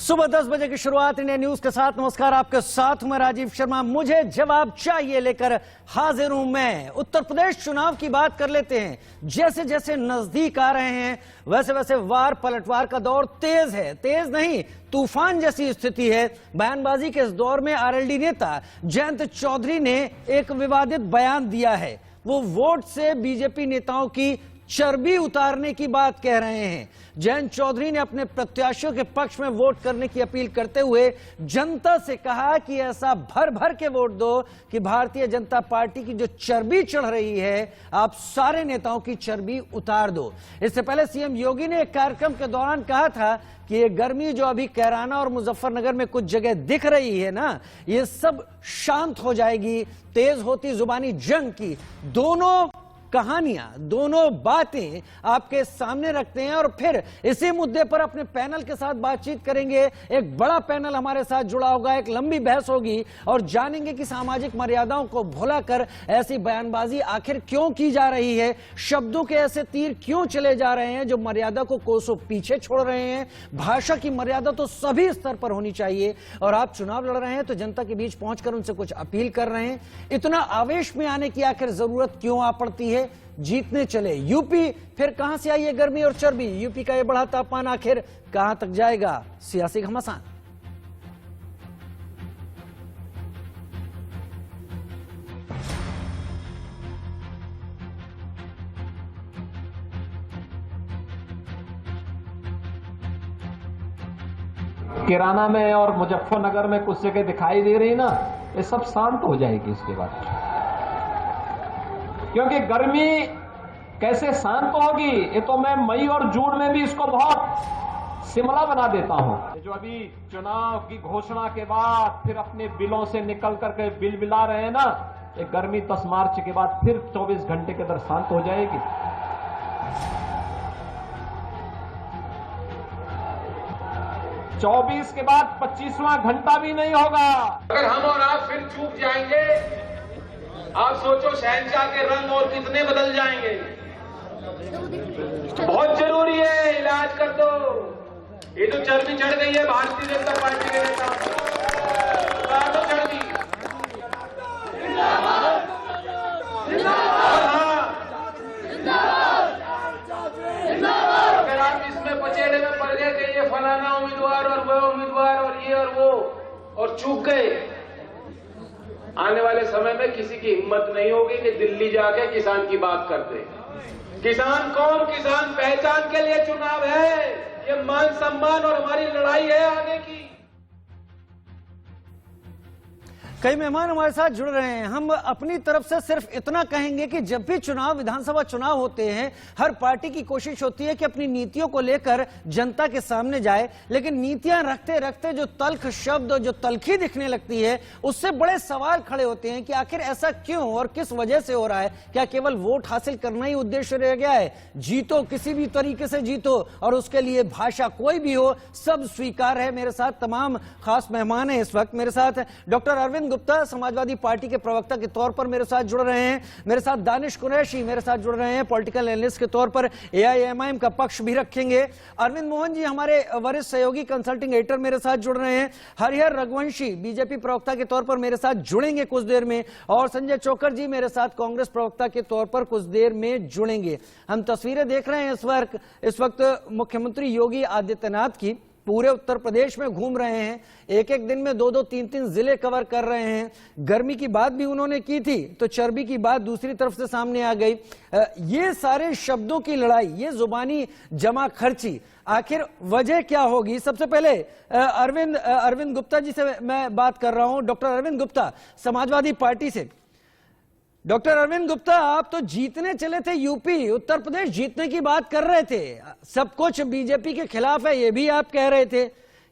सुबह 10 बजे की शुरुआत इंडिया न्यूज के साथ। नमस्कार, आपके साथ मैं राजीव शर्मा। मुझे जवाब चाहिए लेकर हाजिर हूं मैं। उत्तर प्रदेश चुनाव की बात कर लेते हैं। जैसे जैसे नजदीक आ रहे हैं वैसे वैसे वार पलटवार का दौर तेज है। तेज नहीं, तूफान जैसी स्थिति है। बयानबाजी के इस दौर में आरएलडी नेता जयंत चौधरी ने एक विवादित बयान दिया है। वो वोट से बीजेपी नेताओं की चर्बी उतारने की बात कह रहे हैं। जयंत चौधरी ने अपने प्रत्याशियों के पक्ष में वोट करने की अपील करते हुए जनता से कहा कि ऐसा भर भर के वोट दो कि भारतीय जनता पार्टी की जो चर्बी चढ़ रही है, आप सारे नेताओं की चर्बी उतार दो। इससे पहले सीएम योगी ने एक कार्यक्रम के दौरान कहा था कि ये गर्मी जो अभी कैराना और मुजफ्फरनगर में कुछ जगह दिख रही है ना, ये सब शांत हो जाएगी। तेज होती जुबानी जंग की दोनों कहानियां, दोनों बातें आपके सामने रखते हैं और फिर इसी मुद्दे पर अपने पैनल के साथ बातचीत करेंगे। एक बड़ा पैनल हमारे साथ जुड़ा होगा, एक लंबी बहस होगी और जानेंगे कि सामाजिक मर्यादाओं को भुलाकर ऐसी बयानबाजी आखिर क्यों की जा रही है। शब्दों के ऐसे तीर क्यों चले जा रहे हैं जो मर्यादा को कोसों पीछे छोड़ रहे हैं। भाषा की मर्यादा तो सभी स्तर पर होनी चाहिए और आप चुनाव लड़ रहे हैं तो जनता के बीच पहुंचकर उनसे कुछ अपील कर रहे हैं। इतना आवेश में आने की आखिर जरूरत क्यों आ पड़ती है? जीतने चले यूपी, फिर कहां से आई है गर्मी और चर्बी? यूपी का ये बड़ा तापमान आखिर कहां तक जाएगा? सियासी घमासान। कैराना में और मुजफ्फरनगर में कुछ जगह दिखाई दे रही ना, ये सब शांत हो जाएगी इसके बाद। क्योंकि गर्मी कैसे शांत होगी, ये तो मैं मई और जून में भी इसको बहुत शिमला बना देता हूं। जो अभी चुनाव की घोषणा के बाद फिर अपने बिलों से निकल करके बिल बिला रहे हैं ना, ये गर्मी 10 मार्च के बाद फिर 24 घंटे के अंदर शांत हो जाएगी। 24 के बाद 25वां घंटा भी नहीं होगा। अगर हम और आप फिर चूक जाएंगे, आप सोचो शहंशाह के रंग और कितने बदल जाएंगे। बहुत जरूरी है, इलाज कर दो। ये तो चर्बी चढ़ गई है भारतीय जनता पार्टी के नेता, तो चर्बी। अगर आप इसमें पचेड़े में पड़ गए कि ये फलाना उम्मीदवार और वो उम्मीदवार और ये और वो और चूक गए, आने वाले समय में किसी की हिम्मत नहीं होगी कि दिल्ली जाके किसान की बात करते। किसान कौन? किसान पहचान के लिए चुनाव है, ये मान सम्मान और हमारी लड़ाई है आगे की। कई मेहमान हमारे साथ जुड़ रहे हैं। हम अपनी तरफ से सिर्फ इतना कहेंगे कि जब भी चुनाव, विधानसभा चुनाव होते हैं, हर पार्टी की कोशिश होती है कि अपनी नीतियों को लेकर जनता के सामने जाए, लेकिन नीतियां रखते रखते जो तल्ख शब्द, जो तल्खी दिखने लगती है, उससे बड़े सवाल खड़े होते हैं कि आखिर ऐसा क्यों और किस वजह से हो रहा है। क्या केवल वोट हासिल करना ही उद्देश्य रह गया है? जीतो, किसी भी तरीके से जीतो और उसके लिए भाषा कोई भी हो, सब स्वीकार है। मेरे साथ तमाम खास मेहमान हैं इस वक्त। मेरे साथ डॉक्टर अरविंद गुप्ता, समाजवादी पार्टी के प्रवक्ता के तौर पर मेरे साथ जुड़ रहे हैं। मेरे साथ दानिश कुरैशी मेरे साथ जुड़ रहे हैं, पॉलिटिकल एनालिस्ट के तौर पर एआईएमआईएम का पक्ष भी रखेंगे। अरविंद मोहन जी हमारे वरिष्ठ सहयोगी कंसल्टिंग एडिटर मेरे साथ जुड़ रहे हैं। हरिहर रघुवंशी बीजेपी प्रवक्ता के तौर पर मेरे साथ जुड़ेंगे कुछ देर में, और संजय चोकर जी मेरे साथ कांग्रेस प्रवक्ता के तौर पर कुछ देर में जुड़ेंगे। हम तस्वीरें देख रहे हैं इस वक्त मुख्यमंत्री योगी आदित्यनाथ की पूरे उत्तर प्रदेश में घूम रहे हैं। एक एक दिन में 2-2, 3-3 जिले कवर कर रहे हैं। गर्मी की बात भी उन्होंने की थी तो चर्बी की बात दूसरी तरफ से सामने आ गई। ये सारे शब्दों की लड़ाई, ये जुबानी जमा खर्ची, आखिर वजह क्या होगी? सबसे पहले अरविंद गुप्ता जी से मैं बात कर रहा हूं। डॉक्टर अरविंद गुप्ता, समाजवादी पार्टी से। डॉक्टर अरविंद गुप्ता, आप तो जीतने चले थे यूपी, उत्तर प्रदेश जीतने की बात कर रहे थे, सब कुछ बीजेपी के खिलाफ है ये भी आप कह रहे थे।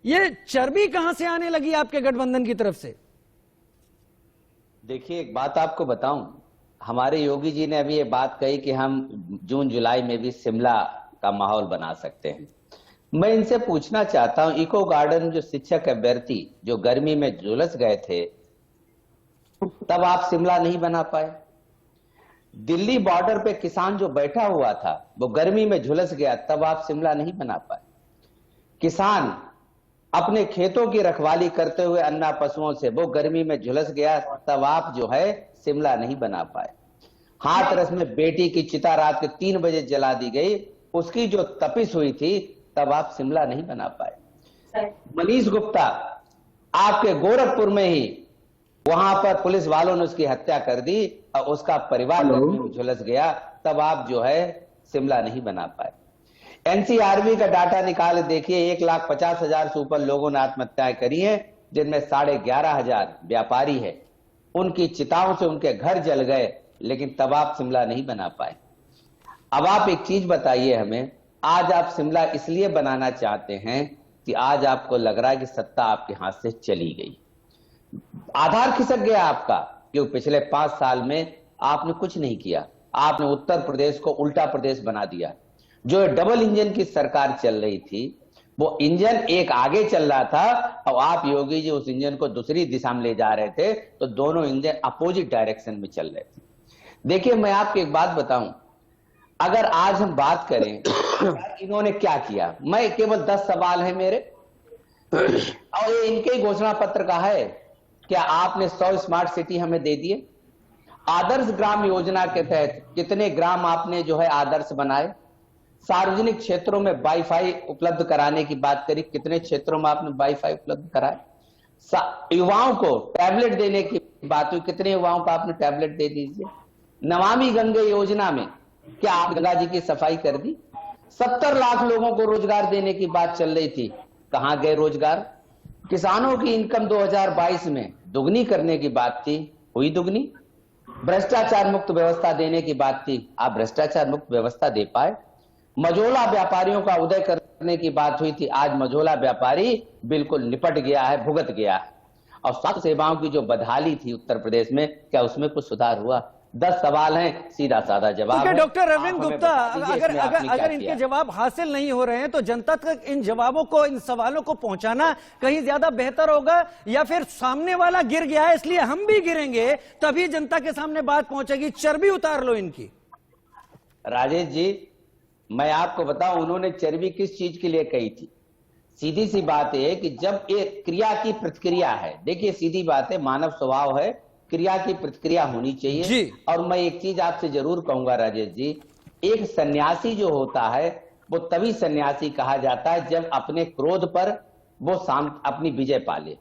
ये चर्बी कहां से आने लगी आपके गठबंधन की तरफ से? देखिए, एक बात आपको बताऊं, हमारे योगी जी ने अभी ये बात कही कि हम जून जुलाई में भी शिमला का माहौल बना सकते हैं। मैं इनसे पूछना चाहता हूं, इको गार्डन जो शिक्षक अभ्यर्थी जो गर्मी में झुलस गए थे, तब आप शिमला नहीं बना पाए। दिल्ली बॉर्डर पे किसान जो बैठा हुआ था वो गर्मी में झुलस गया, तब आप शिमला नहीं बना पाए। किसान अपने खेतों की रखवाली करते हुए अन्ना पशुओं से वो गर्मी में झुलस गया, तब आप जो है शिमला नहीं बना पाए। हाथरस में बेटी की चिता रात के 3 बजे जला दी गई, उसकी जो तपिश हुई थी, तब आप शिमला नहीं बना पाए। मनीष गुप्ता, आपके गोरखपुर में ही वहां पर पुलिस वालों ने उसकी हत्या कर दी और उसका परिवार गर्मी में झुलस गया, तब आप जो है शिमला नहीं बना पाए। एनसीआरबी का डाटा निकाल देखिए, 1,50,000 से ऊपर लोगों ने आत्महत्याएं करी हैं, जिनमें 11,500 व्यापारी है। उनकी चिताओं से उनके घर जल गए, लेकिन तब आप शिमला नहीं बना पाए। अब आप एक चीज बताइए हमें, आज आप शिमला इसलिए बनाना चाहते हैं कि आज आपको लग रहा है कि सत्ता आपके हाथ से चली गई, आधार खिसक गया आपका, क्योंकि पिछले 5 साल में आपने कुछ नहीं किया। आपने उत्तर प्रदेश को उल्टा प्रदेश बना दिया। जो डबल इंजन की सरकार चल रही थी, वो इंजन एक आगे चल रहा था और आप योगी जी उस इंजन को दूसरी दिशा में ले जा रहे थे, तो दोनों इंजन अपोजिट डायरेक्शन में चल रहे थे। देखिए, मैं आपको एक बात बताऊं, अगर आज हम बात करें इन्होंने क्या किया, मैं केवल 10 सवाल है मेरे, और ये इनके घोषणा पत्र का है। क्या आपने 100 स्मार्ट सिटी हमें दे दिए? आदर्श ग्राम योजना के तहत कितने ग्राम आपने जो है आदर्श बनाए? सार्वजनिक क्षेत्रों में वाईफाई उपलब्ध कराने की बात करी, कितने क्षेत्रों में आपने वाईफाई उपलब्ध कराए? युवाओं को टैबलेट देने की बात हुई, कितने युवाओं को आपने टैबलेट दे दीजिए? नमामि गंगे योजना में क्या आप गंगा जी की सफाई कर दी? 70 लाख लोगों को रोजगार देने की बात चल रही थी, कहां गए रोजगार? किसानों की इनकम 2022 में दुगनी करने की बात थी, हुई दुगनी? भ्रष्टाचार मुक्त व्यवस्था देने की बात थी, आप भ्रष्टाचार मुक्त व्यवस्था दे पाए? मझोला व्यापारियों का उदय करने की बात हुई थी, आज मझोला व्यापारी बिल्कुल निपट गया है, भुगत गया है। और स्वास्थ्य सेवाओं की जो बदहाली थी उत्तर प्रदेश में, क्या उसमें कुछ सुधार हुआ? 10 सवाल हैं, सीधा साधा जवाब है। डॉक्टर अरविंद गुप्ता, अगर अगर इनके जवाब हासिल नहीं हो रहे हैं तो जनता तक इन जवाबों को, इन सवालों को पहुंचाना कहीं ज्यादा बेहतर होगा, या फिर सामने वाला गिर गया है इसलिए हम भी गिरेंगे, तभी जनता के सामने बात पहुंचेगी? चर्बी उतार लो इनकी। राजेश जी, मैं आपको बताऊं, उन्होंने चर्बी किस चीज के लिए कही थी? सीधी सी बात है कि जब एक क्रिया की प्रतिक्रिया है, देखिए सीधी बात है, मानव स्वभाव है, क्रिया की प्रतिक्रिया होनी चाहिए जी। और मैं एक चीज आपसे जरूर कहूंगा राजेश जी, एक सन्यासी जो होता है वो तभी सन्यासी कहा जाता है जब अपने क्रोध पर वो अपनी विजय पाले।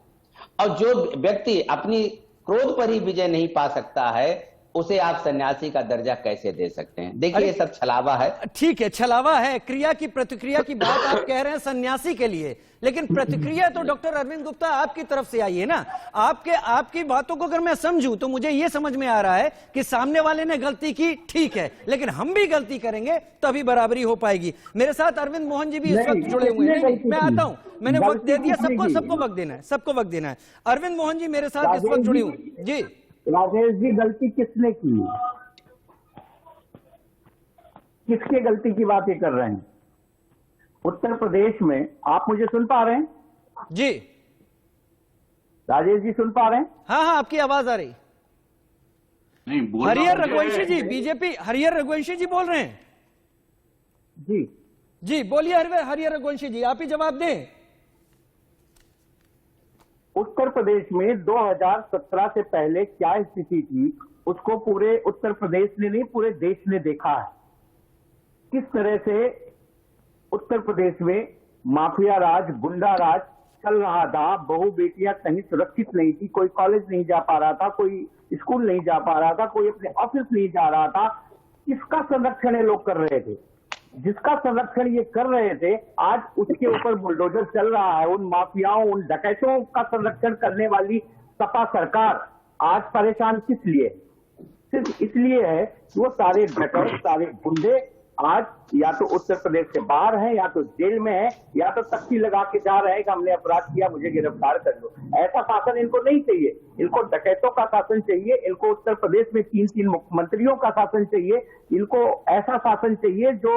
और जो व्यक्ति अपनी क्रोध पर ही विजय नहीं पा सकता है, उसे आप सन्यासी का दर्जा कैसे दे सकते हैं? देखिए, ये सब छलावा है। ठीक है, छलावा है। क्रिया की प्रतिक्रिया की बात आप कह रहे हैं सन्यासी के लिए, लेकिन प्रतिक्रिया तो डॉक्टर अरविंद गुप्ता आपकी तरफ से आई है ना। आपकी बातों को अगर मैं समझूं तो मुझे यह समझ में आ रहा है कि सामने वाले ने गलती की, ठीक है, लेकिन हम भी गलती करेंगे तभी बराबरी हो पाएगी। मेरे साथ अरविंद मोहन जी भी इस वक्त जुड़े हुए हैं। नहीं, मैं आता हूं, मैंने वक्त दे दिया, सबको वक्त देना है, सबको वक्त देना है। अरविंद मोहन जी मेरे साथ इस वक्त जुड़े हुए जी। राजेश जी, गलती किसने की? किसके गलती की बातें कर रहे हैं? उत्तर प्रदेश में आप मुझे सुन पा रहे हैं? जी राजेश जी, सुन पा रहे हैं? हाँ, आपकी आवाज आ रही। नहीं, हरिहर रघुवंशी जी, बीजेपी हरिहर रघुवंशी जी बोल रहे हैं। जी बोलिए हरिहर रघुवंशी जी, आप ही जवाब दें। उत्तर प्रदेश में 2017 से पहले क्या स्थिति थी, उसको पूरे उत्तर प्रदेश ने नहीं, पूरे देश ने देखा है। किस तरह से उत्तर प्रदेश में माफिया राज, गुंडा राज चल रहा था। बहू बेटियां कहीं सुरक्षित नहीं थी, कोई कॉलेज नहीं जा पा रहा था, कोई स्कूल नहीं जा पा रहा था, कोई अपने ऑफिस नहीं जा रहा था। किसका संरक्षण ये लोग कर रहे थे? जिसका संरक्षण ये कर रहे थे, आज उसके ऊपर बुलडोजर चल रहा है। उन माफियाओं, उन डकैतों का संरक्षण करने वाली सपा सरकार आज परेशान किस लिए? सिर्फ इसलिए है कि वो सारे डकैत, सारे गुंडे आज या तो उत्तर प्रदेश से बाहर हैं, या तो जेल में है, या तो तख्ती लगा के जा रहे हैं कि हमने अपराध किया, मुझे गिरफ्तार कर लो। ऐसा शासन इनको नहीं चाहिए। इनको डकैतों का शासन चाहिए। इनको उत्तर प्रदेश में 3 मुख्यमंत्रियों का शासन चाहिए। इनको ऐसा शासन चाहिए जो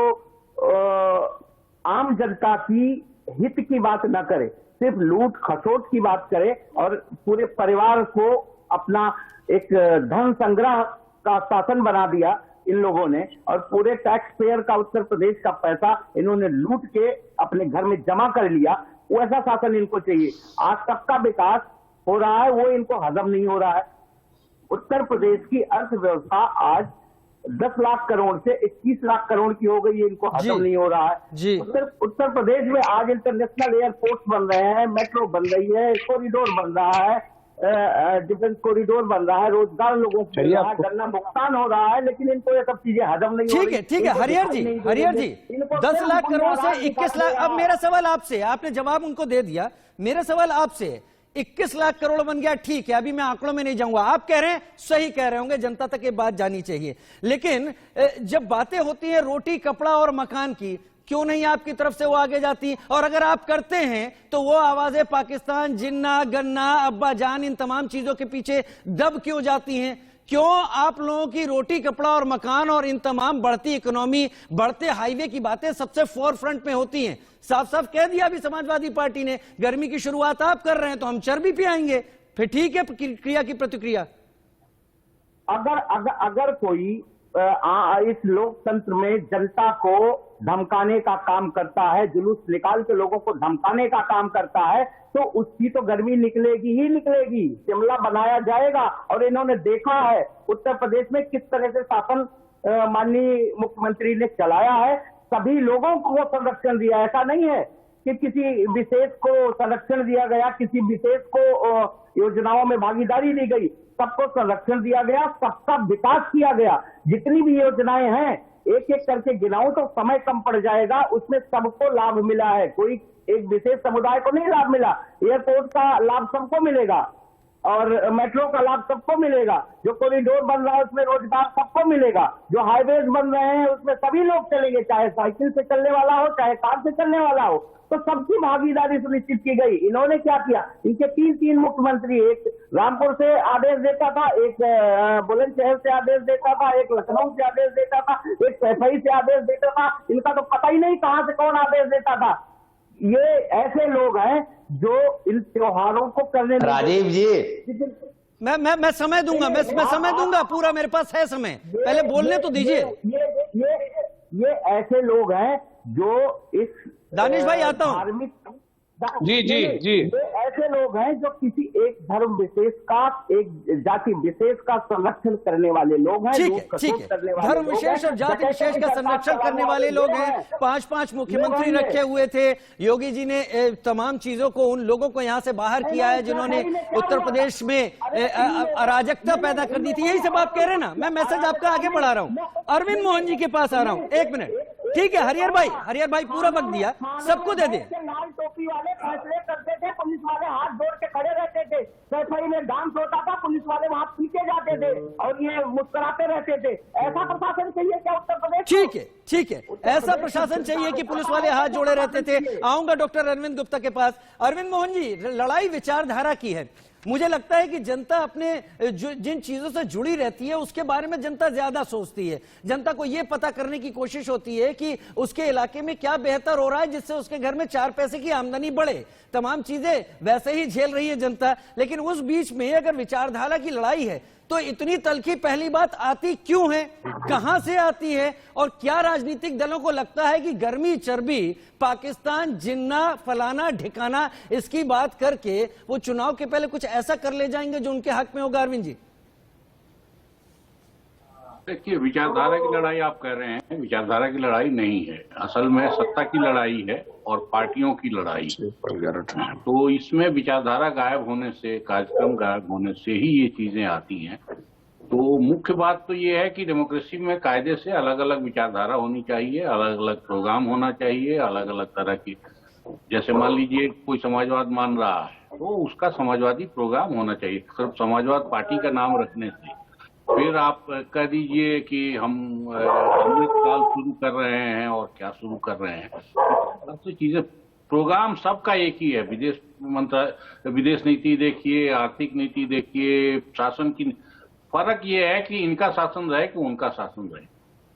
आम जनता की हित की बात न करे, सिर्फ लूट खसोट की बात करे, और पूरे परिवार को अपना एक धन संग्रह का शासन बना दिया इन लोगों ने, और पूरे टैक्स पेयर का, उत्तर प्रदेश का पैसा इन्होंने लूट के अपने घर में जमा कर लिया। वैसा शासन इनको चाहिए। आज सबका विकास हो रहा है, वो इनको हजम नहीं हो रहा है। उत्तर प्रदेश की अर्थव्यवस्था आज 10 लाख करोड़ से 21 लाख करोड़ की हो गई है, इनको हजम नहीं हो रहा है। जी। उत्तर प्रदेश में आज इंटरनेशनल एयरपोर्ट बन रहे हैं, मेट्रो बन रही है, कॉरिडोर बन रहा है, डिफेंस कॉरिडोर बन रहा है, रोजगार लोगों को मिल रहा है, गन्ना भुगतान हो रहा है, लेकिन इनको ये सब चीजें हजम नहीं हो रही। ठीक है हरिहर जी 10 लाख करोड़ से 21 लाख। अब मेरा सवाल आपसे, आपने जवाब उनको दे दिया, मेरा सवाल आपसे 21 लाख करोड़ बन गया, ठीक है, अभी मैं आंकड़ों में नहीं जाऊंगा, आप कह रहे हैं सही कह रहे होंगे, जनता तक ये बात जानी चाहिए, लेकिन जब बातें होती है रोटी कपड़ा और मकान की, क्यों नहीं आपकी तरफ से वो आगे जाती? और अगर आप करते हैं तो वो आवाजें पाकिस्तान, जिन्ना, गन्ना, अब्बा जान, इन तमाम चीजों के पीछे दब क्यों जाती हैं? क्यों आप लोगों की रोटी कपड़ा और मकान और इन तमाम बढ़ती इकोनॉमी, बढ़ते हाईवे की बातें सबसे फोर फ्रंट में होती हैं? साफ साफ कह दिया अभी समाजवादी पार्टी ने, गर्मी की शुरुआत आप कर रहे हैं तो हम चर्बी पे आएंगे, फिर ठीक है क्रिया की प्रतिक्रिया। अगर कोई इस लोकतंत्र में जनता को धमकाने का काम करता है, जुलूस निकाल के लोगों को धमकाने का काम करता है, तो उसकी तो गर्मी निकलेगी ही निकलेगी, शिमला बनाया जाएगा। और इन्होंने देखा है उत्तर प्रदेश में किस तरह से शासन माननीय मुख्यमंत्री ने चलाया है, सभी लोगों को संरक्षण दिया। ऐसा नहीं है कि किसी विशेष को संरक्षण दिया गया, किसी विशेष को योजनाओं में भागीदारी दी गई, सबको संरक्षण दिया गया, सबका विकास किया गया। जितनी भी योजनाएं हैं एक एक करके गिनाऊं तो समय कम पड़ जाएगा, उसमें सबको लाभ मिला है, कोई एक विशेष समुदाय को नहीं लाभ मिला। एयरपोर्ट का लाभ सबको मिलेगा और मेट्रो का लाभ सबको मिलेगा, जो कॉरिडोर बन रहा है उसमें रोजगार सबको मिलेगा, जो हाईवेज बन रहे हैं उसमें सभी लोग चलेंगे, चाहे साइकिल से चलने वाला हो चाहे कार से चलने वाला हो, तो सबकी भागीदारी सुनिश्चित की गई। इन्होंने क्या किया, इनके तीन मुख्यमंत्री, एक रामपुर से आदेश देता था, एक बुलंदशहर से आदेश देता था, एक लखनऊ से आदेश देता था, एक सैफई से आदेश देता था, इनका तो पता ही नहीं कहां से कौन आदेश देता था। ये ऐसे लोग हैं जो इन त्योहारों को करने राजीव जी मैं समय दूंगा, मैं समय दूंगा पूरा, मेरे पास है समय, पहले बोलने तो दीजिए। ये ऐसे लोग हैं जो इस दानिश भाई आता हूं। धार्मिक जी। ये ऐसे लोग हैं जो किसी एक धर्म विशेष का, एक जाति विशेष का संरक्षण करने वाले लोग हैं। ठीक है, धर्म विशेष और जाति विशेष का संरक्षण करने वाले लोग हैं। 5 मुख्यमंत्री रखे हुए थे, योगी जी ने तमाम चीजों को, उन लोगों को यहां से बाहर किया है जिन्होंने उत्तर प्रदेश में अराजकता पैदा कर दी थी। यही सब आप कह रहे हैं ना, मैं मैसेज आपका आगे बढ़ा रहा हूं। अरविंद मोहन जी के पास आ रहा हूं, 1 मिनट। ठीक है हरिहर भाई पूरा वक्त दिया, सबको दे दे। लाल टोपी वाले फैसले करते थे, पुलिस वाले हाथ जोड़ के खड़े रहते थे, सैफई में डांस होता था, पुलिस वाले वहां पीछे जाते थे और ये मुस्कुराते रहते थे। ऐसा प्रशासन चाहिए क्या उत्तर प्रदेश? ठीक है, ऐसा प्रशासन चाहिए कि पुलिस वाले हाथ जोड़े रहते थे। आऊंगा डॉक्टर अरविंद गुप्ता के पास। अरविंद मोहन जी, लड़ाई विचारधारा की है, मुझे लगता है कि जनता अपने जिन चीजों से जुड़ी रहती है उसके बारे में जनता ज्यादा सोचती है। जनता को यह पता करने की कोशिश होती है कि उसके इलाके में क्या बेहतर हो रहा है जिससे उसके घर में 4 पैसे की आमदनी बढ़े। तमाम चीजें वैसे ही झेल रही है जनता, लेकिन उस बीच में अगर विचारधारा की लड़ाई है तो इतनी तलखी पहली बात आती क्यों है, कहां से आती है, और क्या राजनीतिक दलों को लगता है कि गर्मी चर्बी, पाकिस्तान, जिन्ना, फलाना ढिकाना, इसकी बात करके वो चुनाव के पहले कुछ ऐसा कर ले जाएंगे जो उनके हक में होगा? अरविंद जी देखिए, विचारधारा की लड़ाई आप कह रहे हैं, विचारधारा की लड़ाई नहीं है, असल में सत्ता की लड़ाई है और पार्टियों की लड़ाई। तो इसमें विचारधारा गायब होने से, कार्यक्रम गायब होने से ही ये चीजें आती हैं। तो मुख्य बात तो ये है कि डेमोक्रेसी में कायदे से अलग अलग विचारधारा होनी चाहिए, अलग अलग प्रोग्राम होना चाहिए, अलग अलग तरह की, जैसे मान लीजिए कोई समाजवाद मान रहा है तो उसका समाजवादी प्रोग्राम होना चाहिए। सिर्फ समाजवाद पार्टी का नाम रखने से फिर आप कह दीजिए कि हम अमृतकाल शुरू कर रहे हैं और क्या शुरू कर रहे हैं, ऐसी चीजें, प्रोग्राम सबका एक ही है। विदेश नीति देखिए, आर्थिक नीति देखिए, शासन की, फर्क ये है कि इनका शासन रहे कि उनका शासन रहे।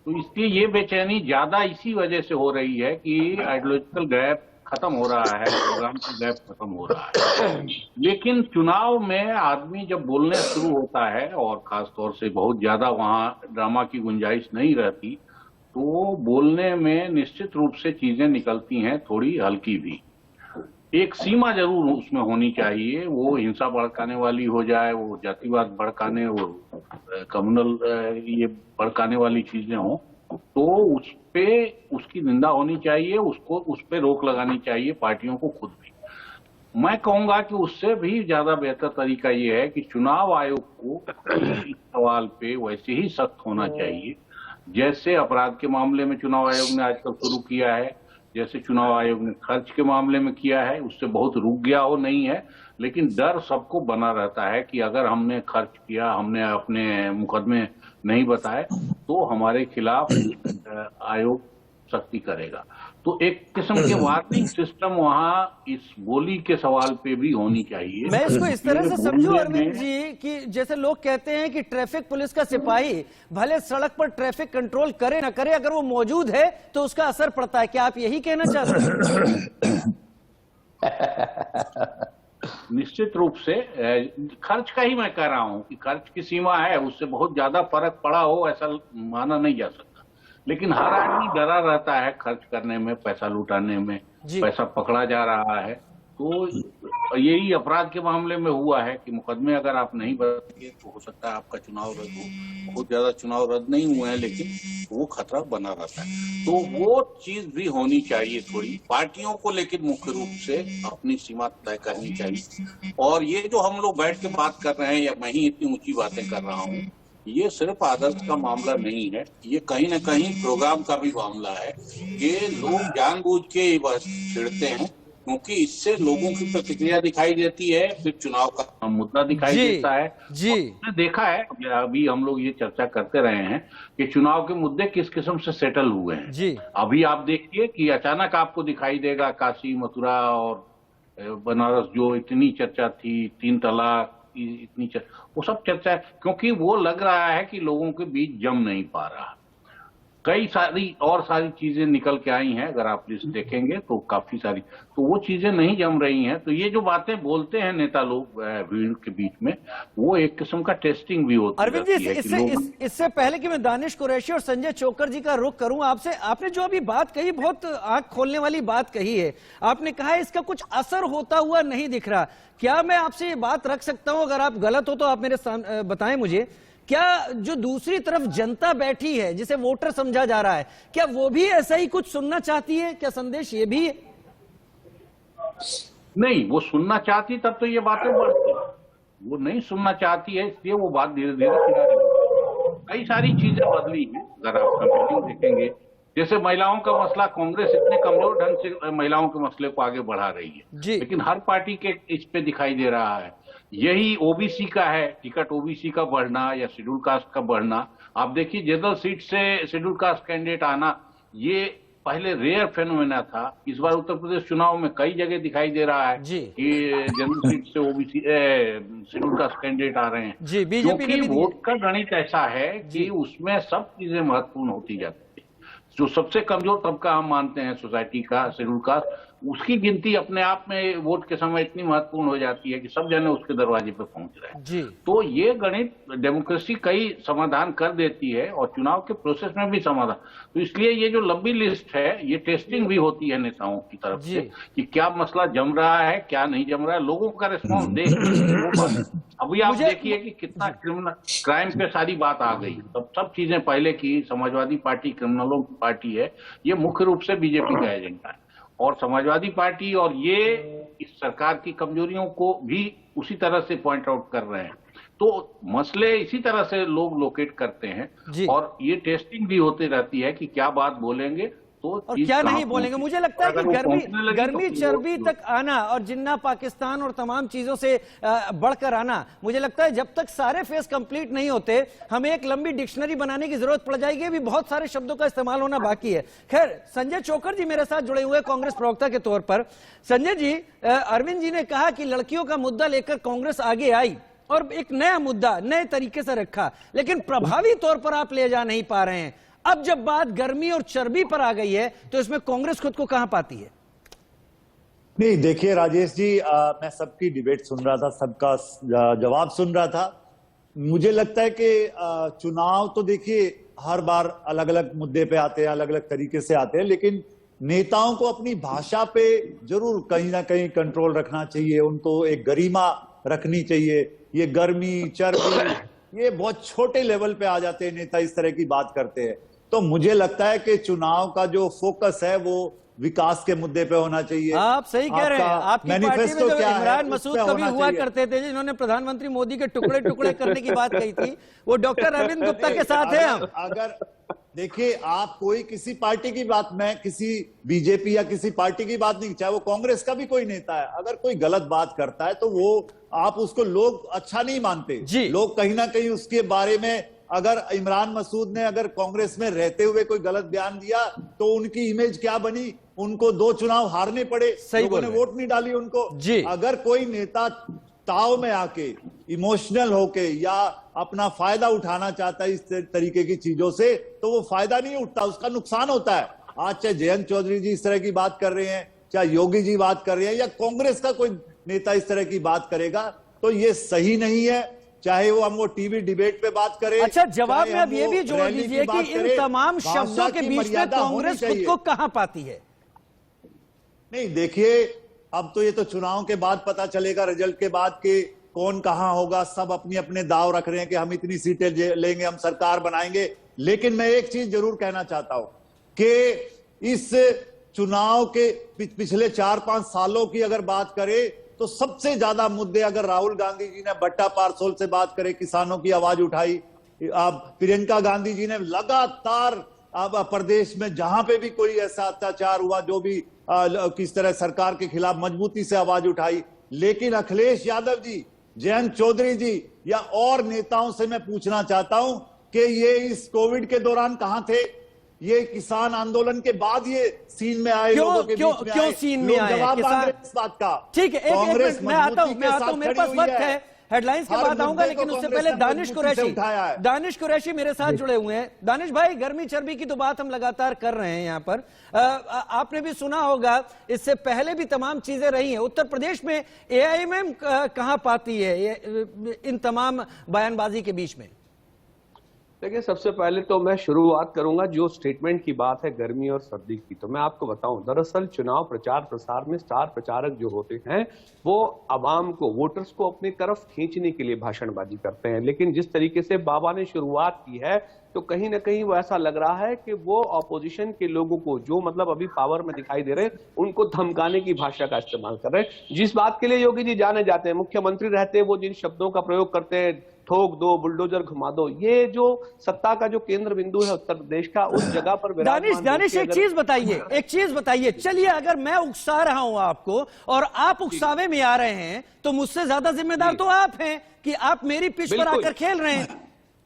तो इसलिए ये बेचैनी ज्यादा इसी वजह से हो रही है कि आइडियोलॉजिकल गैप खत्म हो रहा है, प्रोग्राम का गैप खत्म हो रहा है। लेकिन चुनाव में आदमी जब बोलने शुरू होता है और खास तौर से बहुत ज्यादा वहां ड्रामा की गुंजाइश नहीं रहती, तो बोलने में निश्चित रूप से चीजें निकलती हैं थोड़ी हल्की भी। एक सीमा जरूर उसमें होनी चाहिए। वो हिंसा भड़काने वाली हो जाए, वो जातिवाद भड़काने, वो कम्युनल ये भड़काने वाली चीजें हों, तो उस पे उसकी निंदा होनी चाहिए, उसको उस पे रोक लगानी चाहिए पार्टियों को खुद भी। मैं कहूंगा कि उससे भी ज्यादा बेहतर तरीका ये है कि चुनाव आयोग को इस सवाल पे वैसे ही सख्त होना चाहिए जैसे अपराध के मामले में चुनाव आयोग ने आजकल शुरू किया है, जैसे चुनाव आयोग ने खर्च के मामले में किया है। उससे बहुत रुक गया हो नहीं है, लेकिन डर सबको बना रहता है कि अगर हमने खर्च किया, हमने अपने मुकदमे नहीं बताए, तो हमारे खिलाफ आयोग सख्ती करेगा। तो एक किस्म के वार्निंग सिस्टम वहाँ इस बोली के सवाल पे भी होनी चाहिए। मैं इसको इस तरह से समझूं अरविंद जी कि जैसे लोग कहते हैं कि ट्रैफिक पुलिस का सिपाही भले सड़क पर ट्रैफिक कंट्रोल करे ना करे, अगर वो मौजूद है तो उसका असर पड़ता है। क्या आप यही कहना चाहते हैं? निश्चित रूप से खर्च का ही मैं कह रहा हूं कि खर्च की सीमा है, उससे बहुत ज्यादा फर्क पड़ा हो ऐसा माना नहीं जा सकता। लेकिन हर आदमी डरा रहता है खर्च करने में, पैसा लुटाने में, पैसा पकड़ा जा रहा है। तो यही अपराध के मामले में हुआ है कि मुकदमे अगर आप नहीं भरेंगे तो हो सकता है आपका चुनाव रद्द हो। बहुत ज्यादा चुनाव रद्द नहीं हुए हैं, लेकिन वो खतरा बना रहता है। तो वो चीज भी होनी चाहिए थोड़ी पार्टियों को, लेकिन मुख्य रूप से अपनी सीमा तय करनी चाहिए। और ये जो हम लोग बैठ के बात कर रहे हैं या मैं ही इतनी ऊंची बातें कर रहा हूँ, ये सिर्फ आदर्श का मामला नहीं है, ये कहीं न कहीं प्रोग्राम का भी मामला है। ये लोग जानबूझ के बस छिड़ते हैं क्योंकि इससे लोगों की प्रतिक्रिया दिखाई देती है, फिर चुनाव का मुद्दा दिखाई देता है। जी हमने देखा है, अभी हम लोग ये चर्चा करते रहे हैं कि चुनाव के मुद्दे किस किस्म से सेटल हुए हैं। जी अभी आप देखिए कि अचानक आपको दिखाई देगा काशी, मथुरा और बनारस जो इतनी चर्चा थी, 3 तलाक, इतनी वो सब चर्चा है, क्योंकि वो लग रहा है कि लोगों के बीच जम नहीं पा रहा। कई सारी चीजें निकल के आई हैं, अगर आप लिस्ट देखेंगे तो काफी सारी, तो वो चीजें नहीं जम रही हैं। तो ये जो बातें बोलते हैं नेता लोग भीड़ के बीच में, वो एक किस्म का टेस्टिंग भी होती है। अरविंद जी, इससे पहले कि मैं दानिश कुरैशी और संजय चोकर जी का रुख करूं आपसे, आपने जो अभी बात कही बहुत आंख खोलने वाली बात कही है। आपने कहा है इसका कुछ असर होता हुआ नहीं दिख रहा। क्या मैं आपसे ये बात रख सकता हूं? अगर आप गलत हो तो आप मेरे बताएं मुझे। क्या जो दूसरी तरफ जनता बैठी है, जिसे वोटर समझा जा रहा है, क्या वो भी ऐसा ही कुछ सुनना चाहती है? क्या संदेश ये भी है? नहीं, वो सुनना चाहती तब तो ये बातें बढ़ती, वो नहीं सुनना चाहती है, इसलिए वो बात धीरे धीरे किनारे। कई सारी चीजें बदली हैं, अगर आप कंपेयरिंग देखेंगे। जैसे महिलाओं का मसला, कांग्रेस इतने कमजोर ढंग से महिलाओं के मसले को आगे बढ़ा रही है, लेकिन हर पार्टी के इस पे दिखाई दे रहा है। यही ओबीसी का है, टिकट ओबीसी का बढ़ना या शेड्यूल कास्ट का बढ़ना। आप देखिए जनरल सीट से शेड्यूल कास्ट कैंडिडेट आना, ये पहले रेयर फेनोमेना था। इस बार उत्तर प्रदेश चुनाव में कई जगह दिखाई दे रहा है कि जनरल सीट से ओबीसी शेड्यूल कास्ट कैंडिडेट आ रहे हैं, क्योंकि वोट का गणित ऐसा है कि उसमें सब चीजें महत्वपूर्ण होती जाती है। जो सबसे कमजोर तबका हम मानते हैं सोसाइटी का, शेड्यूल कास्ट, उसकी गिनती अपने आप में वोट के समय इतनी महत्वपूर्ण हो जाती है कि सब जने उसके दरवाजे पे पहुंच रहे हैं। तो ये गणित डेमोक्रेसी कई समाधान कर देती है और चुनाव के प्रोसेस में भी समाधान। तो इसलिए ये जो लंबी लिस्ट है, ये टेस्टिंग भी होती है नेताओं की तरफ से कि क्या मसला जम रहा है, क्या नहीं जम रहा है। लोगों का रिस्पॉन्स देख अभी आप देखिए कि कितना क्राइम पे सारी बात आ गई। सब चीजें पहले की, समाजवादी पार्टी क्रिमिनलों की पार्टी है, ये मुख्य रूप से बीजेपी का एजेंडा है। और समाजवादी पार्टी और ये इस सरकार की कमजोरियों को भी उसी तरह से पॉइंट आउट कर रहे हैं। तो मसले इसी तरह से लोग लोकेट करते हैं और ये टेस्टिंग भी होती रहती है कि क्या बात बोलेंगे तो और क्या नहीं बोलेंगे। मुझे लगता है कि गर्मी चर्बी तक आना और जिन्ना पाकिस्तान और तमाम चीजों से बढ़कर आना, मुझे लगता है जब तक सारे फेस कंप्लीट नहीं होते, हमें एक लंबी डिक्शनरी बनाने की जरूरत पड़ जाएगी। अभी बहुत सारे शब्दों का इस्तेमाल होना बाकी है। खैर, संजय चोकर जी मेरे साथ जुड़े हुए हैं कांग्रेस प्रवक्ता के तौर पर। संजय जी, अरविंद जी ने कहा कि लड़कियों का मुद्दा लेकर कांग्रेस आगे आई और एक नया मुद्दा नए तरीके से रखा, लेकिन प्रभावी तौर पर आप ले जा नहीं पा रहे हैं। अब जब बात गर्मी और चर्बी पर आ गई है तो इसमें कांग्रेस खुद को कहां पाती है? नहीं, देखिए राजेश जी, मैं सबकी डिबेट सुन रहा था, सबका जवाब सुन रहा था। मुझे लगता है कि चुनाव तो देखिए हर बार अलग अलग मुद्दे पे आते हैं, अलग अलग तरीके से आते हैं, लेकिन नेताओं को अपनी भाषा पे जरूर कहीं ना कहीं कंट्रोल रखना चाहिए, उनको एक गरिमा रखनी चाहिए। ये गर्मी, चर्बी, ये बहुत छोटे लेवल पे आ जाते हैं नेता इस तरह की बात करते हैं। तो मुझे लगता है कि चुनाव का जो फोकस है वो विकास के मुद्दे पे होना चाहिए। आप सही कह रहे हैं। आपकी पार्टी में जो इमरान मसूद कभी हुआ करते थे, जिन्होंने प्रधानमंत्री मोदी के टुकड़े टुकड़े करने की बात कही थी, वो डॉक्टर अरविंद गुप्ता के साथ है। हम अगर देखिए, आप कोई किसी पार्टी की बात, मैं किसी बीजेपी या किसी पार्टी की बात नहीं, चाहे वो कांग्रेस का भी कोई नेता है, अगर कोई गलत बात करता है तो वो आप उसको लोग अच्छा नहीं मानते। लोग कहीं ना कहीं उसके बारे में, अगर इमरान मसूद ने अगर कांग्रेस में रहते हुए कोई गलत बयान दिया तो उनकी इमेज क्या बनी, उनको 2 चुनाव हारने पड़े, लोगों ने वोट नहीं डाली उनको। अगर कोई नेता ताव में आके इमोशनल होके या अपना फायदा उठाना चाहता है इस तरीके की चीजों से, तो वो फायदा नहीं उठता, उसका नुकसान होता है। आज चाहे जयंत चौधरी जी इस तरह की बात कर रहे हैं, चाहे योगी जी बात कर रहे हैं, या कांग्रेस का कोई नेता इस तरह की बात करेगा, तो ये सही नहीं है। चाहे वो टीवी डिबेट पे बात करें। अच्छा, जवाब में अब ये भी जोड़ दीजिए कि इन तमाम शब्दों के बीच में कांग्रेस खुद को कहां पाती है? नहीं, देखिए, अब तो ये तो चुनाव के बाद पता चलेगा, रिजल्ट के बाद के कौन कहां होगा। सब अपनी अपने दाव रख रहे हैं कि हम इतनी सीटें लेंगे, हम सरकार बनाएंगे। लेकिन मैं एक चीज जरूर कहना चाहता हूं कि इस चुनाव के पिछले 4-5 सालों की अगर बात करें तो सबसे ज्यादा मुद्दे, अगर राहुल गांधी जी ने भट्टा पारसोल से बात करें, किसानों की आवाज उठाई, अब प्रियंका गांधी जी ने लगातार अब प्रदेश में जहां पे भी कोई ऐसा अत्याचार हुआ, जो भी किस तरह सरकार के खिलाफ मजबूती से आवाज उठाई। लेकिन अखिलेश यादव जी, जयंत चौधरी जी या और नेताओं से मैं पूछना चाहता हूं कि ये इस कोविड के दौरान कहां थे? ये किसान आंदोलन के बाद ये सीन में आए, लोगों के बीच में क्यों सीन में आए? जवाब मांग रहे इस बात का। ठीक है, एक मैं आता हूं, मेरे पास वक्त है, हेडलाइंस के बाद आऊंगा, लेकिन उससे पहले दानिश कुरैशी मेरे साथ जुड़े हुए हैं। दानिश भाई, गर्मी चर्बी की तो बात हम लगातार कर रहे हैं यहाँ पर। आपने भी सुना होगा, इससे पहले भी तमाम चीजें रही हैं। उत्तर प्रदेश में एआईएमआईएम कहां पाती है इन तमाम बयानबाजी के बीच में? देखिए, सबसे पहले तो मैं शुरुआत करूंगा जो स्टेटमेंट की बात है गर्मी और सर्दी की। तो मैं आपको बताऊं, दरअसल चुनाव प्रचार प्रसार में स्टार प्रचारक जो होते हैं वो आवाम को, वोटर्स को अपनी तरफ खींचने के लिए भाषणबाजी करते हैं। लेकिन जिस तरीके से बाबा ने शुरुआत की है, तो कहीं ना कहीं वो ऐसा लग रहा है कि वो ऑपोजिशन के लोगों को, जो मतलब अभी पावर में दिखाई दे रहे हैं, उनको धमकाने की भाषा का इस्तेमाल कर रहे हैं। जिस बात के लिए योगी जी जाने जाते हैं, मुख्यमंत्री रहते हैं, वो जिन शब्दों का प्रयोग करते हैं, ठोक दो, बुलडोजर घुमा दो, ये जो सत्ता का जो केंद्र बिंदु है उत्तर प्रदेश का, उस जगह पर दानिश एक चीज बताइए, चलिए, अगर मैं उकसा रहा हूं आपको और आप उकसावे में आ रहे हैं, तो मुझसे ज्यादा जिम्मेदार तो आप हैं कि आप मेरी पिच पर आकर खेल रहे हैं।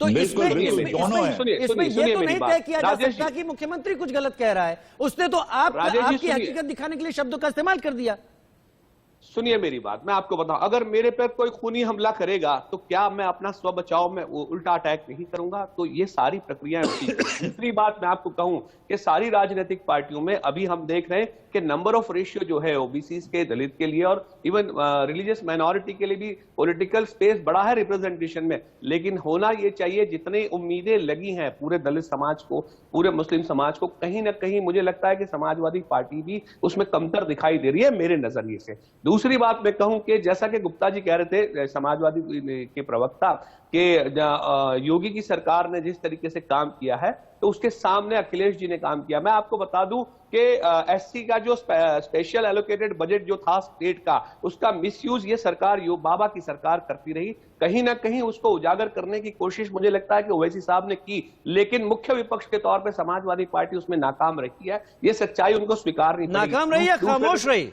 तो इसमें ये तो नहीं तय किया जा सकता कि मुख्यमंत्री कुछ गलत कह रहा है, उसने तो आपकी हकीकत दिखाने के लिए शब्दों का इस्तेमाल कर दिया। सुनिए मेरी बात, मैं आपको बताऊं, अगर मेरे पर कोई खूनी हमला करेगा तो क्या मैं अपना स्व बचाव में उल्टा अटैक नहीं करूंगा? तो ये सारी प्रक्रियाएं होती है। दूसरी बात मैं आपको कहूं कि सारी राजनीतिक पार्टियों में अभी हम देख रहे हैं कि नंबर ऑफ रेशियो जो है ओबीसी के, दलित के लिए और इवन रिलीजियस माइनॉरिटी के लिए भी पॉलिटिकल स्पेस बड़ा है रिप्रेजेंटेशन में। लेकिन होना ये चाहिए, जितनी उम्मीदें लगी हैं पूरे दलित समाज को, पूरे मुस्लिम समाज को, कहीं ना कहीं मुझे लगता है कि समाजवादी पार्टी भी उसमें कमतर दिखाई दे रही है मेरे नजरिए से। दूसरी बात मैं कहूं कि जैसा कि गुप्ता जी कह रहे थे, समाजवादी के प्रवक्ता, कि योगी की सरकार ने जिस तरीके से काम किया है, तो उसके सामने अखिलेश जी ने काम किया। मैं आपको बता दूं कि एससी का जो स्पेशल एलोकेटेड बजट जो था स्टेट का, उसका मिसयूज ये सरकार, बाबा की सरकार करती रही। कहीं ना कहीं उसको उजागर करने की कोशिश मुझे लगता है कि ओवैसी साहब ने की, लेकिन मुख्य विपक्ष के तौर पर समाजवादी पार्टी उसमें नाकाम रही है। ये सच्चाई उनको स्वीकार नहीं, नाकाम रही है, खामोश रही।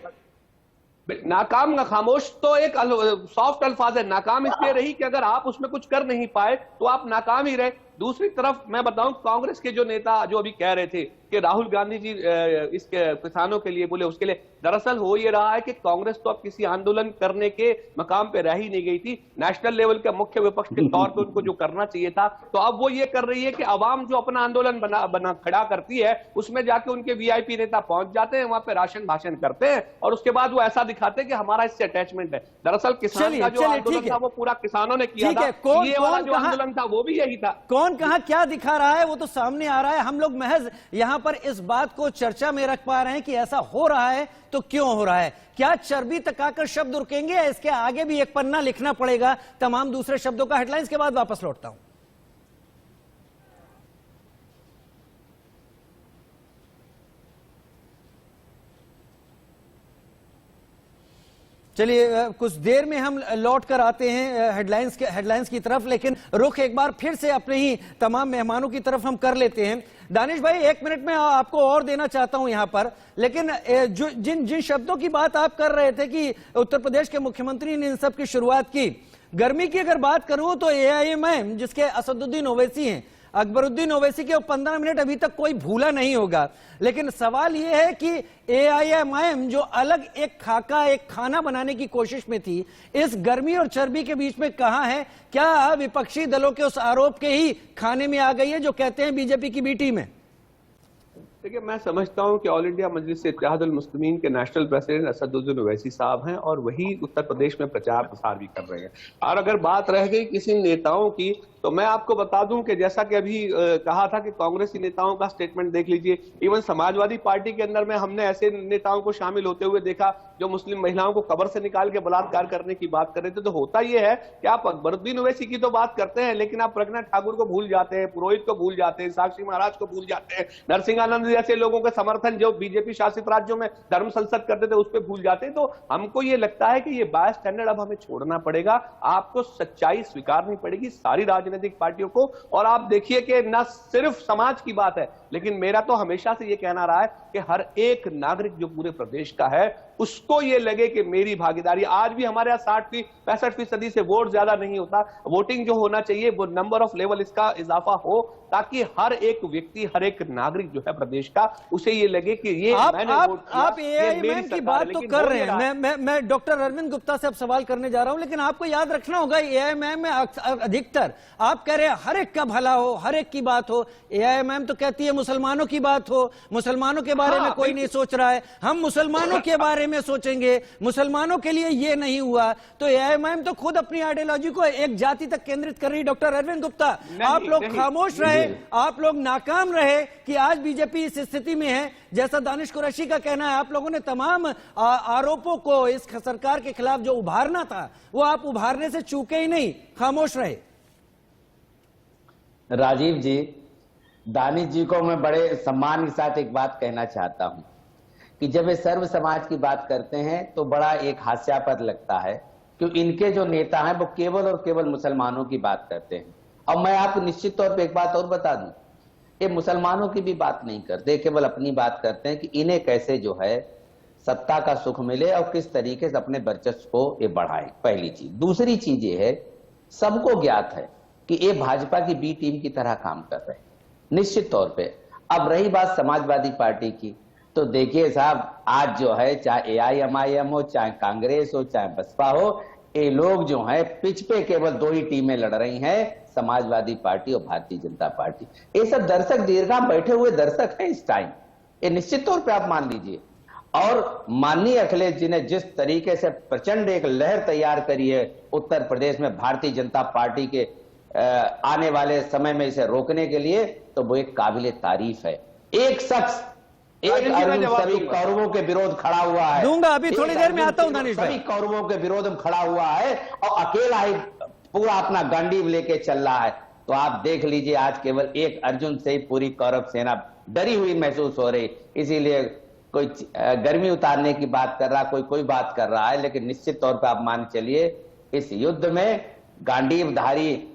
नाकाम का खामोश तो एक सॉफ्ट अल्फाज है। नाकाम इसलिए रही कि अगर आप उसमें कुछ कर नहीं पाए तो आप नाकाम ही रहे। दूसरी तरफ मैं बताऊं, कांग्रेस के जो नेता जो अभी कह रहे थे कि राहुल गांधी जी इसके किसानों के लिए बोले, उसके लिए दरअसल हो ये रहा है कि कांग्रेस तो अब किसी आंदोलन करने के मकाम पे रह ही नहीं गई थी। नेशनल लेवल के मुख्य विपक्ष के तौर पे उनको जो करना चाहिए था, तो अब वो ये कर रही है कि अवाम जो अपना आंदोलन बना खड़ा करती है, उसमें जाके उनके वीआईपी नेता पहुंच जाते हैं, वहां पे राशन भाषण करते हैं और उसके बाद वो ऐसा दिखाते हैं कि हमारा इससे अटैचमेंट है। दरअसल किसान का जो आंदोलन था वो पूरा किसानों ने किया था, ये वाला जो आंदोलन था वो भी यही था। कौन कहां क्या दिखा रहा है वो तो सामने आ रहा है। हम लोग महज यहां पर इस बात को चर्चा में रख पा रहे हैं कि ऐसा हो रहा है तो क्यों हो रहा है? क्या चर्बी तक आकर शब्द रुकेंगे या इसके आगे भी एक पन्ना लिखना पड़ेगा तमाम दूसरे शब्दों का? हेडलाइंस के बाद वापस लौटता हूं। चलिए कुछ देर में हम लौट कर आते हैं हेडलाइंस की तरफ, लेकिन रुख एक बार फिर से अपने ही तमाम मेहमानों की तरफ हम कर लेते हैं। दानिश भाई, 1 मिनट में आपको और देना चाहता हूं यहां पर, लेकिन जो जिन शब्दों की बात आप कर रहे थे कि उत्तर प्रदेश के मुख्यमंत्री ने इन सब की शुरुआत की, गर्मी की अगर बात करूं तो AIMIM जिसके असदुद्दीन ओवैसी हैं, अकबरुद्दीन ओवैसी के 15 मिनट अभी तक कोई भूला नहीं होगा। लेकिन सवाल यह है कि AIMIM जो अलग एक खाका, एक खाना बनाने की कोशिश में थी, इस गर्मी और चर्बी के बीच में कहां है? क्या विपक्षी दलों के उस आरोप के ही खाने में आ गई है जो कहते हैं बीजेपी की बी टीम है? देखिए, मैं समझता हूं कि ऑल इंडिया मजलिस इत्तेहादुल मुस्लिमीन के नेशनल प्रेसिडेंट असदुद्दीन ओवैसी साहब हैं और वही उत्तर प्रदेश में प्रचार प्रसार भी कर रहे हैं। और अगर बात रह गई किसी नेताओं की, तो मैं आपको बता दूं कि जैसा कि अभी कहा था कि कांग्रेसी नेताओं का स्टेटमेंट देख लीजिए, इवन समाजवादी पार्टी के अंदर में हमने ऐसे नेताओं को शामिल होते हुए देखा जो मुस्लिम महिलाओं को कब्र से निकाल के बलात्कार करने की बात कर रहे थे। तो होता यह है कि आप अकबरुद्दीन ओवैसी की तो बात करते हैं, लेकिन आप प्रज्ञा ठाकुर को भूल जाते हैं, पुरोहित को भूल जाते हैं, साक्षी महाराज को भूल जाते हैं, नरसिंहानंद जैसे लोगों के समर्थन जो बीजेपी शासित राज्यों में धर्म संसद करते थे उस पर भूल जाते हैं। तो हमको ये लगता है कि ये बाय स्टैंडर्ड अब हमें छोड़ना पड़ेगा, आपको सच्चाई स्वीकारनी पड़ेगी सारी राजनीतिक पार्टियों को। और आप देखिए कि न सिर्फ समाज की बात है, लेकिन मेरा तो हमेशा से ये कहना रहा है कि हर एक नागरिक जो पूरे प्रदेश का है उसको ये लगे कि मेरी भागीदारी। आज भी हमारे यहाँ 65% से वोट ज्यादा नहीं होता, वोटिंग जो होना चाहिए वो नंबर ऑफ लेवल इसका इजाफा हो, ताकि हर एक व्यक्ति, हर एक नागरिक जो है प्रदेश का, उसे ये लगे कि ये मैंने वोट किया, आप AIMIM की बात तो कर रहे हैं। मैं डॉक्टर अरविंद गुप्ता से अब सवाल करने जा रहा हूं, लेकिन आपको याद रखना होगा AIMIM में अधिकतर आप कह रहे हैं हर एक का भला हो, हर एक की बात हो। AIMIM तो कहती है मुसलमानों की बात हो, मुसलमानों के बारे में कोई नहीं सोच रहा है, हम मुसलमानों के बारे में सोचेंगे, मुसलमानों के लिए ये नहीं हुआ। तो AIMIM तो खुद अपनी आइडियोलॉजी को एक जाति तक केंद्रित कर रही। डॉक्टर अरविंद गुप्ता, आप लोग खामोश रहे, आप लोग नाकाम रहे कि आज बीजेपी इस स्थिति में है। जैसा दानिश कुरैशी का कहना है, आप लोगों ने तमाम आरोपों को इस सरकार के खिलाफ जो उभारना था वो आप उभारने से चूके ही नहीं, खामोश रहे। राजीव जी, दानिश जी को मैं बड़े सम्मान के साथ एक बात कहना चाहता हूं कि जब ये सर्व समाज की बात करते हैं तो बड़ा एक हास्यास्पद लगता है कि इनके जो नेता हैं वो केवल और केवल मुसलमानों की बात करते हैं। अब मैं आपको निश्चित तौर पे एक बात और बता दूं, ये मुसलमानों की भी बात नहीं करते, केवल अपनी बात करते हैं कि इन्हें कैसे जो है सत्ता का सुख मिले और किस तरीके से अपने वर्चस्व को ये बढ़ाए, पहली चीज। दूसरी चीज ये है, सबको ज्ञात है कि ये भाजपा की बी टीम की तरह काम कर रहे हैं निश्चित तौर पे। अब रही बात समाजवादी पार्टी की, तो देखिए साहब, आज जो है चाहे AIMIM हो, चाहे कांग्रेस हो, चाहे बसपा हो, ये लोग जो है पिच पे केवल 2 ही टीमें लड़ रही हैं, समाजवादी पार्टी और भारतीय जनता पार्टी। ये सब दर्शक दीर्घाम बैठे हुए दर्शक हैं इस टाइम, ये निश्चित तौर पे आप मान लीजिए। और माननीय अखिलेश जी ने जिस तरीके से प्रचंड एक लहर तैयार करी है उत्तर प्रदेश में भारतीय जनता पार्टी के आने वाले समय में इसे रोकने के लिए, तो वो एक काबिले तारीफ है। एक शख्स, एक अर्जुन सभी कौरवों के विरोध खड़ा हुआ है। दूंगा, अभी थोड़ी देर में आता हूं दानिश भाई। सभी कौरवों के विरोध में खड़ा हुआ है और अकेला ही पूरा अपना गांडीव लेके चल रहा है। तो आप देख लीजिए, आज केवल एक अर्जुन से ही पूरी कौरव सेना डरी हुई महसूस हो रही। इसीलिए कोई गर्मी उतारने की बात कर रहा, कोई बात कर रहा है, लेकिन निश्चित तौर पर आप मान चलिए इस युद्ध में गांडीवधारी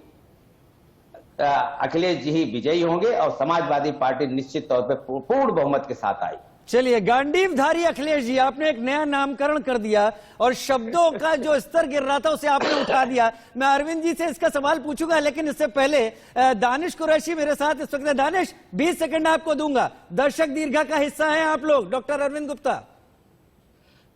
अखिलेश जी ही विजयी होंगे और समाजवादी पार्टी निश्चित तौर पे पूर्ण बहुमत के साथ आई। चलिए, गांडीवधारी अखिलेश जी, आपने एक नया नामकरण कर दिया और शब्दों का जो स्तर गिर रहा था उसे आपने उठा दिया। मैं अरविंद जी से इसका सवाल पूछूंगा, लेकिन इससे पहले दानिश कुरैशी मेरे साथ इस वक्त है। दानिश, 20 सेकंड आपको दूंगा, दर्शक दीर्घा का हिस्सा है आप लोग। डॉक्टर अरविंद गुप्ता।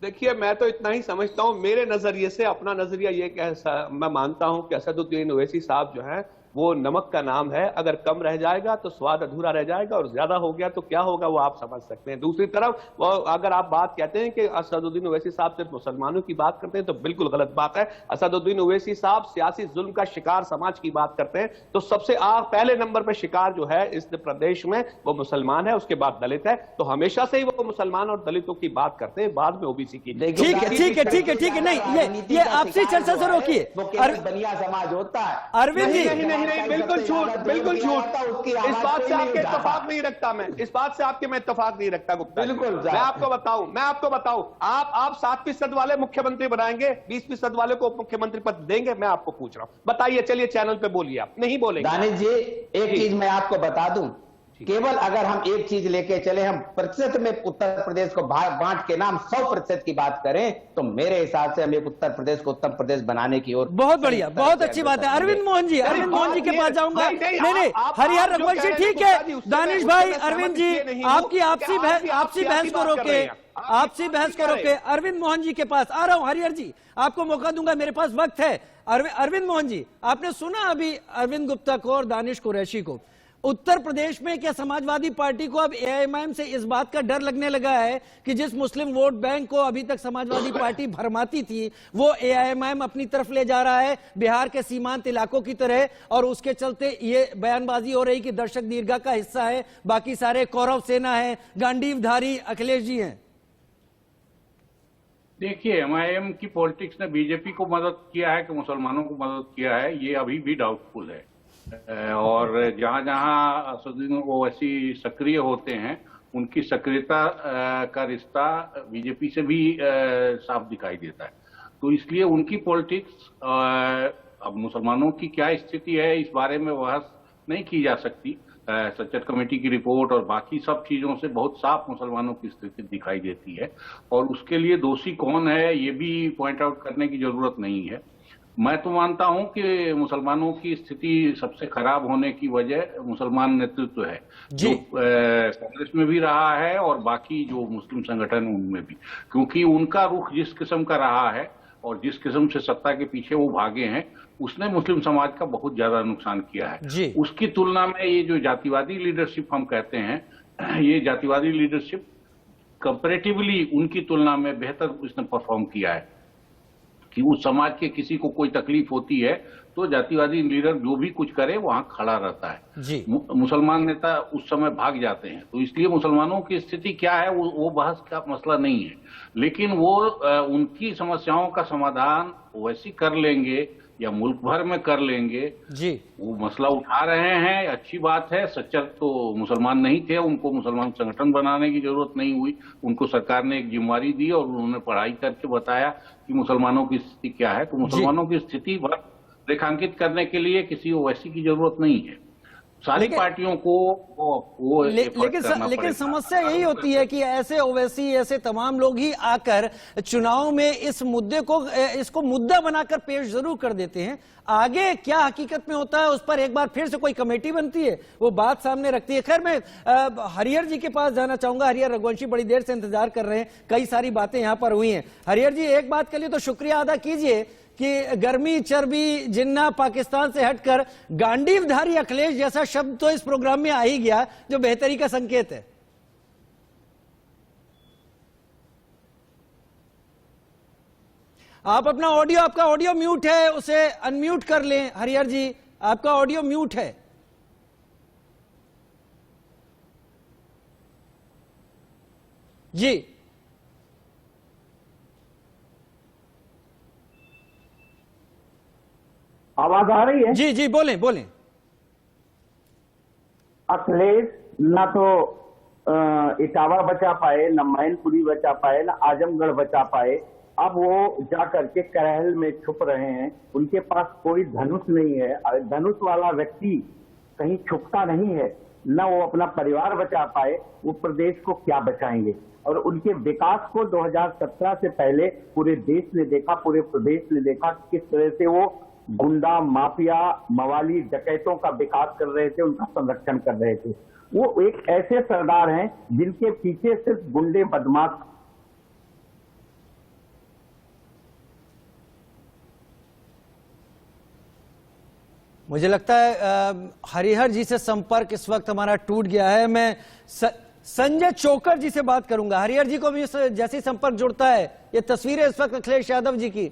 देखिए, मैं तो इतना ही समझता हूं, मेरे नजरिए से अपना नजरिया ये मैं मानता हूं कि असदुद्दीन ओवैसी साहब जो हैं वो नमक का नाम है, अगर कम रह जाएगा तो स्वाद अधूरा रह जाएगा, और ज्यादा हो गया तो क्या होगा वो आप समझ सकते हैं। दूसरी तरफ वो अगर आप बात कहते हैं कि असदुद्दीन ओवैसी साहब सिर्फ मुसलमानों की बात करते हैं तो बिल्कुल गलत बात है। असदुद्दीन ओवैसी साहब सियासी जुल्म का शिकार समाज की बात करते हैं तो सबसे पहले नंबर पर शिकार जो है इस प्रदेश में वो मुसलमान है, उसके बाद दलित है। तो हमेशा से ही वो मुसलमान और दलितों की बात करते हैं, बाद में ओबीसी की। ठीक है नहीं, ये आपसी चर्चा से रोकिए। बनिया समाज होता है। अरविंद जी, नहीं, बिल्कुल झूठ, बिल्कुल झूठ। इस बात से आपके इत्तेफाक नहीं रखता मैं, इस बात से आपके मैं इत्तेफाक नहीं रखता गुप्ता। बिल्कुल, मैं आपको बताऊं, आप 7% वाले मुख्यमंत्री बनाएंगे, 20% वाले को उप मुख्यमंत्री पद देंगे? मैं आपको पूछ रहा हूं, बताइए, चलिए चैनल पे बोलिए। आप नहीं बोलेंगे? दानिश जी, एक चीज मैं आपको बता दूं, केवल अगर हम एक चीज लेके चले, हम प्रतिशत में उत्तर प्रदेश को बांट के नाम 100% की बात करें तो मेरे हिसाब से हम एक उत्तर प्रदेश को उत्तर प्रदेश बनाने की ओर। बहुत बढ़िया, बहुत अच्छी बात है। अरविंद मोहन जी के पास जाऊंगा। नहीं, हरिहर रघुवंशी ठीक है। दानिश भाई, अरविंद जी, आपकी आपसी बहस को रोके, अरविंद मोहन जी के पास आ रहा हूं। हरिहर जी, आपको मौका दूंगा, मेरे पास वक्त है। अरविंद मोहन जी, आपने सुना अभी अरविंद गुप्ता को और दानिश कुरैशी को। उत्तर प्रदेश में क्या समाजवादी पार्टी को अब एआईएमआईएम से इस बात का डर लगने लगा है कि जिस मुस्लिम वोट बैंक को अभी तक समाजवादी पार्टी भरमाती थी वो एआईएमआईएम अपनी तरफ ले जा रहा है, बिहार के सीमांत इलाकों की तरह, और उसके चलते ये बयानबाजी हो रही कि दर्शक दीर्घा का हिस्सा है, बाकी सारे कौरव सेना है, गांडीवधारी अखिलेश जी हैं। देखिए, एमआईएम की पॉलिटिक्स ने बीजेपी को मदद किया है कि मुसलमानों को मदद किया है, ये अभी भी डाउटफुल है। और जहां जहां असदुद्दीन ओवैसी सक्रिय होते हैं उनकी सक्रियता का रिश्ता बीजेपी से भी साफ दिखाई देता है। तो इसलिए उनकी पॉलिटिक्स, अब मुसलमानों की क्या स्थिति है इस बारे में बहस नहीं की जा सकती। सच्चर कमेटी की रिपोर्ट और बाकी सब चीजों से बहुत साफ मुसलमानों की स्थिति दिखाई देती है, और उसके लिए दोषी कौन है ये भी पॉइंट आउट करने की जरूरत नहीं है। मैं तो मानता हूं कि मुसलमानों की स्थिति सबसे खराब होने की वजह मुसलमान नेतृत्व है, जो कांग्रेस में भी रहा है और बाकी जो मुस्लिम संगठन उनमें भी, क्योंकि उनका रुख जिस किस्म का रहा है और जिस किस्म से सत्ता के पीछे वो भागे हैं उसने मुस्लिम समाज का बहुत ज्यादा नुकसान किया है। उसकी तुलना में ये जो जातिवादी लीडरशिप हम कहते हैं, ये जातिवादी लीडरशिप कंपैरेटिवली उनकी तुलना में बेहतर इसने परफॉर्म किया है कि उस समाज के किसी को कोई तकलीफ होती है तो जातिवादी लीडर जो भी कुछ करे वहां खड़ा रहता है। मुसलमान नेता उस समय भाग जाते हैं। तो इसलिए मुसलमानों की स्थिति क्या है वो बहस का मसला नहीं है, लेकिन वो उनकी समस्याओं का समाधान वैसी कर लेंगे या मुल्क भर में कर लेंगे जी, वो मसला उठा रहे हैं, अच्छी बात है। सच्चर तो मुसलमान नहीं थे, उनको मुसलमान संगठन बनाने की जरूरत नहीं हुई, उनको सरकार ने एक जिम्मेवारी दी और उन्होंने पढ़ाई करके बताया कि मुसलमानों की स्थिति क्या है। तो मुसलमानों की स्थिति रेखांकित करने के लिए किसी ओवैसी की जरूरत नहीं है, सारी पार्टियों को लेकिन समस्या यही होती है कि ऐसे ओवैसी, ऐसे तमाम लोग ही आकर चुनाव में इस मुद्दे को, इसको मुद्दा बनाकर पेश जरूर कर देते हैं। आगे क्या हकीकत में होता है उस पर एक बार फिर से कोई कमेटी बनती है, वो बात सामने रखती है। खैर, मैं हरिहर जी के पास जाना चाहूंगा। हरिहर रघुवंशी बड़ी देर से इंतजार कर रहे हैं, कई सारी बातें यहां पर हुई हैं। हरिहर जी, एक बात के लिए तो शुक्रिया अदा कीजिए कि गर्मी, चर्बी, जिन्ना पाकिस्तान से हटकर गांडीवधारी अखिलेश जैसा शब्द तो इस प्रोग्राम में आ ही गया, जो बेहतरी का संकेत है। आप अपना ऑडियो, आपका ऑडियो म्यूट है, उसे अनम्यूट कर लें। हरिहर जी, आपका ऑडियो म्यूट है। जी, आवाज आ रही है? जी जी, बोलें बोलें। अखिलेश ना तो इटावा बचा पाए, ना मैनपुरी बचा पाए, ना आजमगढ़ बचा पाए। अब वो जा करके करहल में छुप रहे हैं। उनके पास कोई धनुष नहीं है। धनुष वाला व्यक्ति कहीं छुपता नहीं है। न वो अपना परिवार बचा पाए, वो प्रदेश को क्या बचाएंगे? और उनके विकास को 2017 से पहले पूरे देश ने देखा, पूरे प्रदेश ने देखा किस तरह से वो गुंडा, माफिया, मवाली, डकैतों का विकास कर रहे थे, उनका संरक्षण कर रहे थे। वो एक ऐसे सरदार हैं जिनके पीछे सिर्फ गुंडे, बदमाश। मुझे लगता है हरिहर जी से संपर्क इस वक्त हमारा टूट गया है। मैं संजय चोकर जी से बात करूंगा। हरिहर जी को भी जैसे ही संपर्क जुड़ता है, ये तस्वीरें इस वक्त अखिलेश यादव जी की,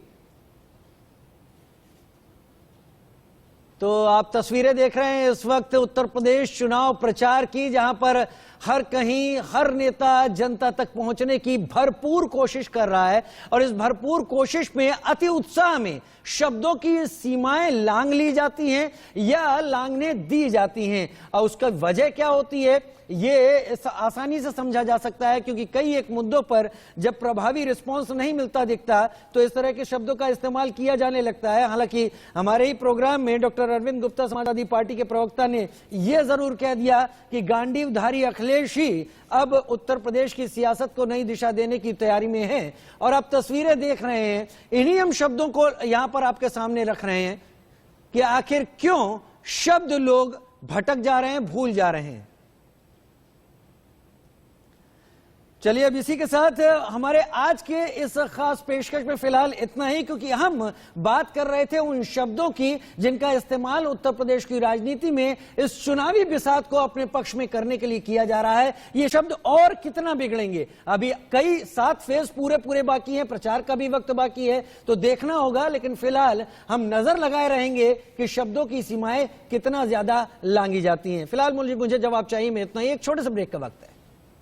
तो आप तस्वीरें देख रहे हैं इस वक्त उत्तर प्रदेश चुनाव प्रचार की, जहां पर हर कहीं हर नेता जनता तक पहुंचने की भरपूर कोशिश कर रहा है और इस भरपूर कोशिश में अति उत्साह में शब्दों की सीमाएं लांघ ली जाती हैं या लांघने दी जाती हैं। और उसका वजह क्या होती है ये आसानी से समझा जा सकता है, क्योंकि कई एक मुद्दों पर जब प्रभावी रिस्पांस नहीं मिलता दिखता तो इस तरह के शब्दों का इस्तेमाल किया जाने लगता है। हालांकि हमारे ही प्रोग्राम में डॉक्टर अरविंद गुप्ता समाजवादी पार्टी के प्रवक्ता ने यह जरूर कह दिया कि गांडीवधारी अखिलेश ही अब उत्तर प्रदेश की सियासत को नई दिशा देने की तैयारी में है। और आप तस्वीरें देख रहे हैं, इन्हीं हम शब्दों को यहां पर आपके सामने रख रहे हैं कि आखिर क्यों शब्द लोग भटक जा रहे हैं, भूल जा रहे हैं। चलिए अब इसी के साथ हमारे आज के इस खास पेशकश में फिलहाल इतना ही, क्योंकि हम बात कर रहे थे उन शब्दों की जिनका इस्तेमाल उत्तर प्रदेश की राजनीति में इस चुनावी बिसात को अपने पक्ष में करने के लिए किया जा रहा है। ये शब्द और कितना बिगड़ेंगे, अभी कई 7 फेज पूरे बाकी हैं, प्रचार का भी वक्त बाकी है, तो देखना होगा। लेकिन फिलहाल हम नजर लगाए रहेंगे कि शब्दों की सीमाएं कितना ज्यादा लांघी जाती हैं। फिलहाल मुझे जवाब चाहिए में इतना ही, एक छोटे से ब्रेक का वक्त है।